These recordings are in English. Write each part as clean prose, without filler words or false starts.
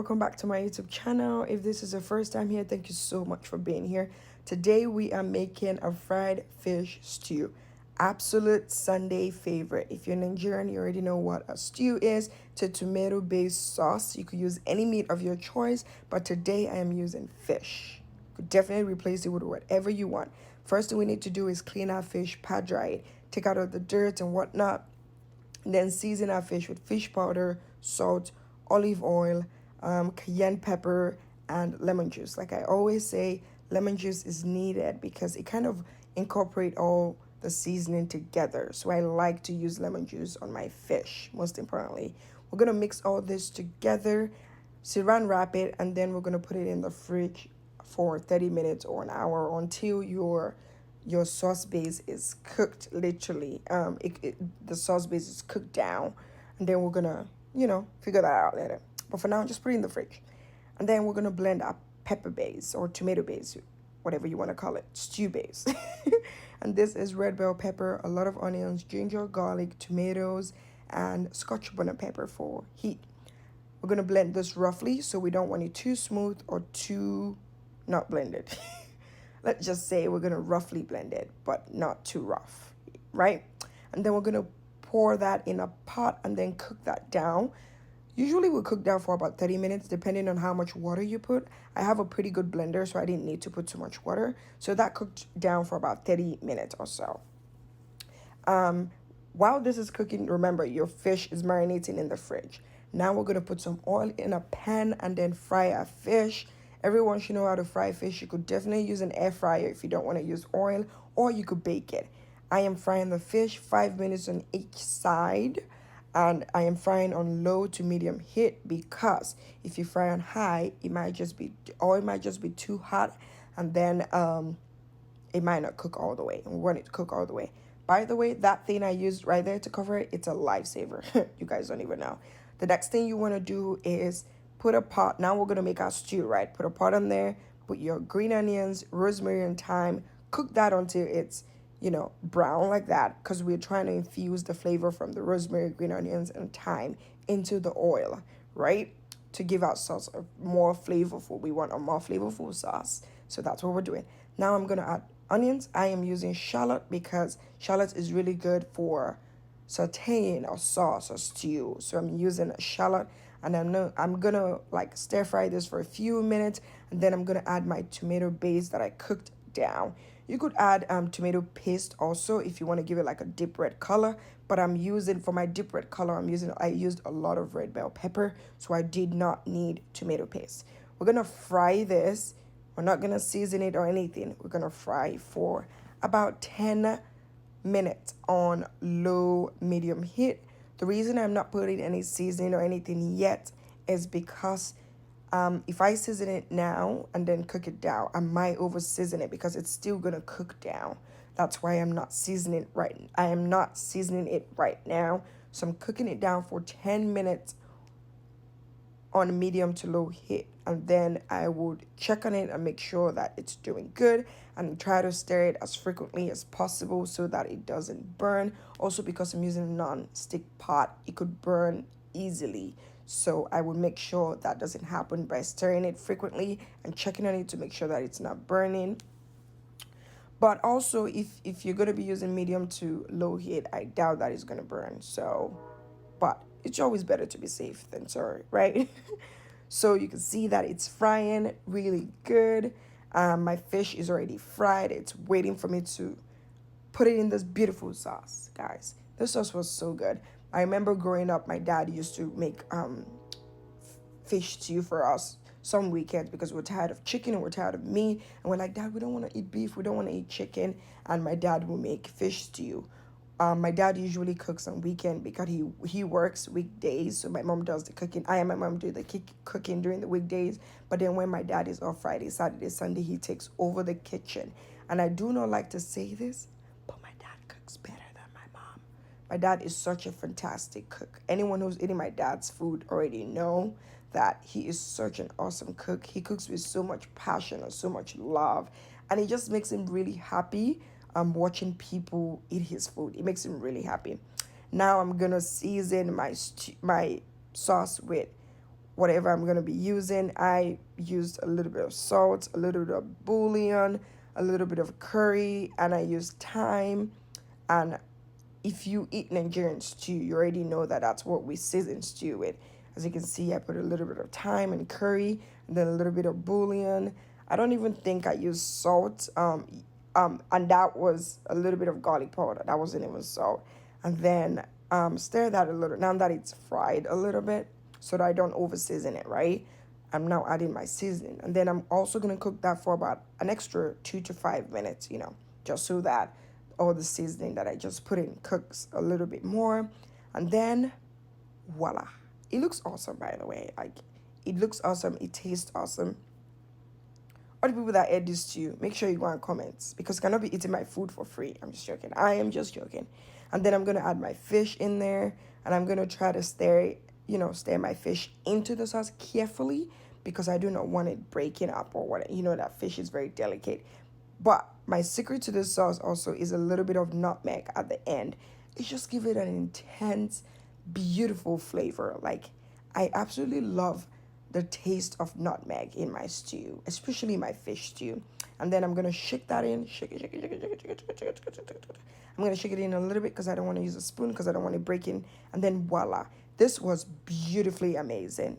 welcome back to my YouTube channel. If this is the first time here, thank you so much for being here. Today we are making a fried fish stew. Absolute Sunday favorite. If you're Nigerian, you already know what a stew is. It's a tomato-based sauce. You could use any meat of your choice, but today I am using fish. You could definitely replace it with whatever you want. First thing we need to do is clean our fish, pat dry it, take out all the dirt and whatnot, and then season our fish with fish powder, salt, olive oil, cayenne pepper, and lemon juice. Like I always say, lemon juice is needed because it kind of incorporate all the seasoning together. So I like to use lemon juice on my fish, most importantly. We're going to mix all this together, saran wrap it, and then we're going to put it in the fridge for 30 minutes or an hour until your sauce base is cooked. Literally the sauce base is cooked down, and then we're gonna figure that out later. But for now, just put it in the fridge, and then we're gonna blend our pepper base or tomato base, whatever you want to call it, stew base. And this is red bell pepper, a lot of onions, ginger, garlic, tomatoes, and Scotch bonnet pepper for heat. We're gonna blend this roughly, so we don't want it too smooth or too not blended. Let's just say we're going to roughly blend it, but not too rough, right? And then we're going to pour that in a pot and then cook that down. Usually we'll cook down for about 30 minutes, depending on how much water you put. I have a pretty good blender, so I didn't need to put too much water. So that cooked down for about 30 minutes or so. While this is cooking, remember your fish is marinating in the fridge. Now we're going to put some oil in a pan and then fry our fish. Everyone should know how to fry fish. You could definitely use an air fryer if you don't want to use oil, or you could bake it. I am frying the fish 5 minutes on each side, and I am frying on low to medium heat because if you fry on high, it might just be too hot, and then it might not cook all the way. And we want it to cook all the way. By the way, that thing I used right there to cover it, it's a lifesaver. You guys don't even know. The next thing you want to do is put a pot. Now we're going to make our stew, right? Put a pot on there, put your green onions, rosemary, and thyme. Cook that until it's, brown like that, because we're trying to infuse the flavor from the rosemary, green onions, and thyme into the oil, right? To give our sauce a more flavorful. We want a more flavorful sauce. So that's what we're doing. Now I'm going to add onions. I am using shallot because shallot is really good for sauteing or sauce or stew. So I'm using a shallot, and I'm gonna like stir fry this for a few minutes, and then I'm gonna add my tomato base that I cooked down. You could add tomato paste also if you want to give it like a deep red color, but I'm using for my deep red color, I used a lot of red bell pepper, so I did not need tomato paste. We're gonna fry this. We're not gonna season it or anything. We're gonna fry for about 10 minutes on low medium heat. The reason I'm not putting any seasoning or anything yet is because if I season it now and then cook it down, I might over season it because it's still gonna cook down. That's why I'm not seasoning it right. I am not seasoning it right now. So I'm cooking it down for 10 minutes on medium to low heat, and then I would check on it and make sure that it's doing good, and try to stir it as frequently as possible so that it doesn't burn. Also, because I'm using a non-stick pot, it could burn easily, so I would make sure that doesn't happen by stirring it frequently and checking on it to make sure that it's not burning. But also, if you're going to be using medium to low heat, I doubt that it's going to burn. So, but it's always better to be safe than sorry, right? So you can see that it's frying really good. My fish is already fried. It's waiting for me to put it in this beautiful sauce, guys. This sauce was so good. I remember growing up, my dad used to make fish stew for us some weekends because we're tired of chicken and we're tired of meat, and we're like, Dad, we don't want to eat beef, we don't want to eat chicken, and my dad will make fish stew. My dad usually cooks on weekend because he works weekdays, so my mom does the cooking. I and my mom do the cooking during the weekdays, but then when my dad is off Friday, Saturday, Sunday, he takes over the kitchen. And I do not like to say this, but my dad cooks better than my mom. My dad is such a fantastic cook. Anyone who's eating my dad's food already know that he is such an awesome cook. He cooks with so much passion and so much love, and it just makes him really happy watching people eat his food. It makes him really happy. Now I'm gonna season my sauce with whatever I'm going to be using. I used a little bit of salt, a little bit of bouillon, a little bit of curry, and I used thyme. And if you eat Nigerian stew, you already know that that's what we season stew with. As you can see, I put a little bit of thyme and curry, and then a little bit of bouillon. I don't even think I used salt. And that was a little bit of garlic powder. That wasn't even salt. And then stir that a little. Now that it's fried a little bit, so that I don't over season it, right? I'm now adding my seasoning, and then I'm also gonna cook that for about an extra 2 to 5 minutes. Just so that all the seasoning that I just put in cooks a little bit more, and then voila, it looks awesome. By the way, like it looks awesome. It tastes awesome. All the people that ate this stew, make sure you go and comment because I cannot be eating my food for free. I'm just joking. I am just joking. And then I'm gonna add my fish in there, and I'm gonna try to stir my fish into the sauce carefully because I do not want it breaking up or what. That fish is very delicate. But my secret to this sauce also is a little bit of nutmeg at the end. It just gives it an intense, beautiful flavor. Like I absolutely love the taste of nutmeg in my stew, especially my fish stew. And then I'm gonna shake that in, shake it, shake it, shake it, shake it, shake it, shake it, shake it, shake it. I'm gonna shake it in a little bit because I don't want to use a spoon because I don't want it breaking. And then voila, this was beautifully amazing,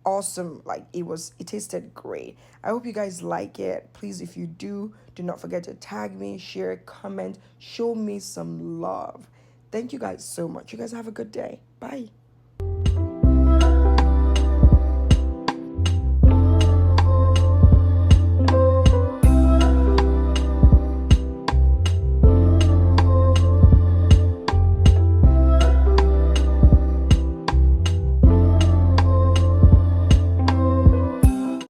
awesome. Like it tasted great. I hope you guys like it. Please, if you do not forget to tag me, share, comment, show me some love. Thank you guys so much. You guys have a good day. Bye.